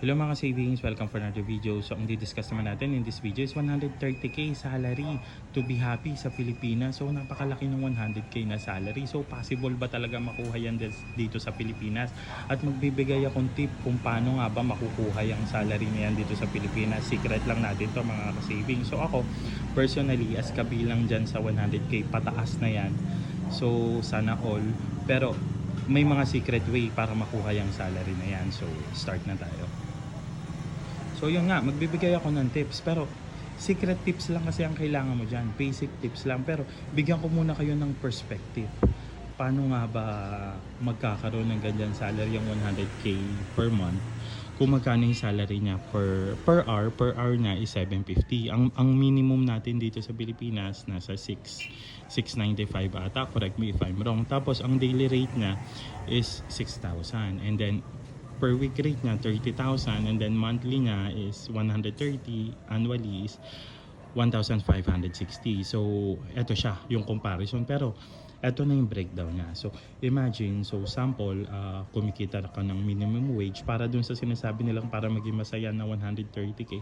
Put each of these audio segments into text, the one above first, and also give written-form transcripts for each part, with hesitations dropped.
Hello mga savings, welcome for another video. So ang di-discuss naman natin in this video is 130k salary to be happy sa Pilipinas. So napakalaki ng 100k na salary. So possible ba talaga makuha yan dito sa Pilipinas? At magbibigay akong tip kung paano nga ba makukuha yung salary na yan dito sa Pilipinas. Secret lang natin to mga savings. So ako personally as kabilang dyan sa 100k pataas na yan. So sana all. Pero may mga secret way para makuha yung salary na yan. So start na tayo. So yun nga, magbibigay ako ng tips, pero secret tips lang kasi ang kailangan mo dyan, basic tips lang, pero bigyan ko muna kayo ng perspective. Paano nga ba magkakaroon ng ganyan salary yung 100k per month kung magkano yung salary niya per hour niya is 750. Ang minimum natin dito sa Pilipinas nasa 695 ata, correct me if I'm wrong. Tapos ang daily rate niya is 6,000, and then per week rate niya 30,000, and then monthly niya is 130, annually is 1,560. So eto siya yung comparison, pero eto na yung breakdown niya. So imagine, so sample, kumikita ka ng minimum wage para dun sa sinasabi nilang para maging masaya na 130k.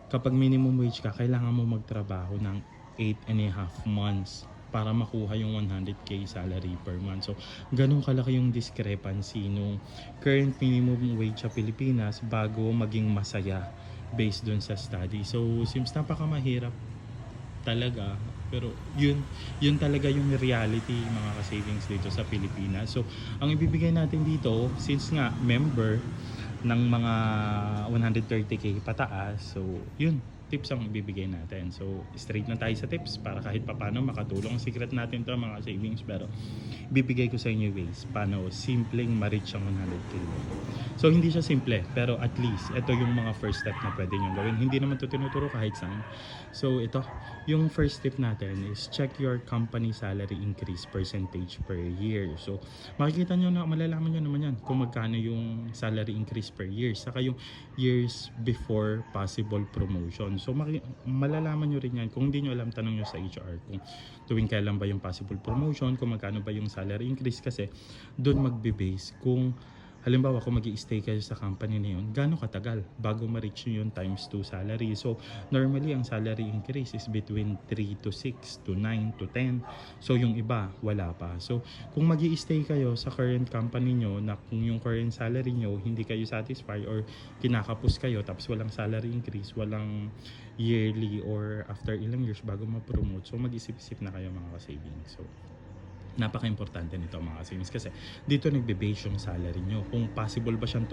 Kapag minimum wage ka, kailangan mo magtrabaho ng 8.5 months para makuha yung 100k salary per month. So, ganun kalaki yung discrepancy nung current minimum wage sa Pilipinas bago maging masaya based dun sa study. So, seems napakamahirap talaga. Pero yun talaga yung reality mga ka-savings dito sa Pilipinas. So, ang ibibigay natin dito, since nga member ng mga 130k pataas, so yun, tips ang ibibigay natin. So straight na tayo sa tips para kahit papano makatulong. Ang secret natin to mga savings, pero bibigay ko sa inyo ways paano simpleng ma-reach ang 100k. So hindi siya simple, pero at least ito yung mga first step na pwede nyo gawin. Hindi naman to tinuturo kahit saan. So ito, yung first tip natin is check your company salary increase percentage per year. So makikita nyo na, malalaman nyo naman yan kung magkano yung salary increase per year, saka yung years before possible promotion. So malalaman nyo rin yan. Kung hindi nyo alam, tanong nyo sa HR kung tuwing kailan ba yung possible promotion, kung magkano ba yung salary increase, kasi doon magbe-base kung halimbawa kung mag-i-stay kayo sa company na yun, gaano katagal bago ma-reach nyo yung times 2 salary. So normally ang salary increase is between 3 to 6 to 9 to 10. So yung iba wala pa. So kung mag-i-stay kayo sa current company nyo na kung yung current salary nyo hindi kayo satisfied or kinakapos kayo tapos walang salary increase, walang yearly or after ilang years bago ma-promote, so mag-isip-isip na kayo mga ka-savings. So napaka-importante nito mga savings kasi dito nagbe-base yung salary nyo kung possible ba siyang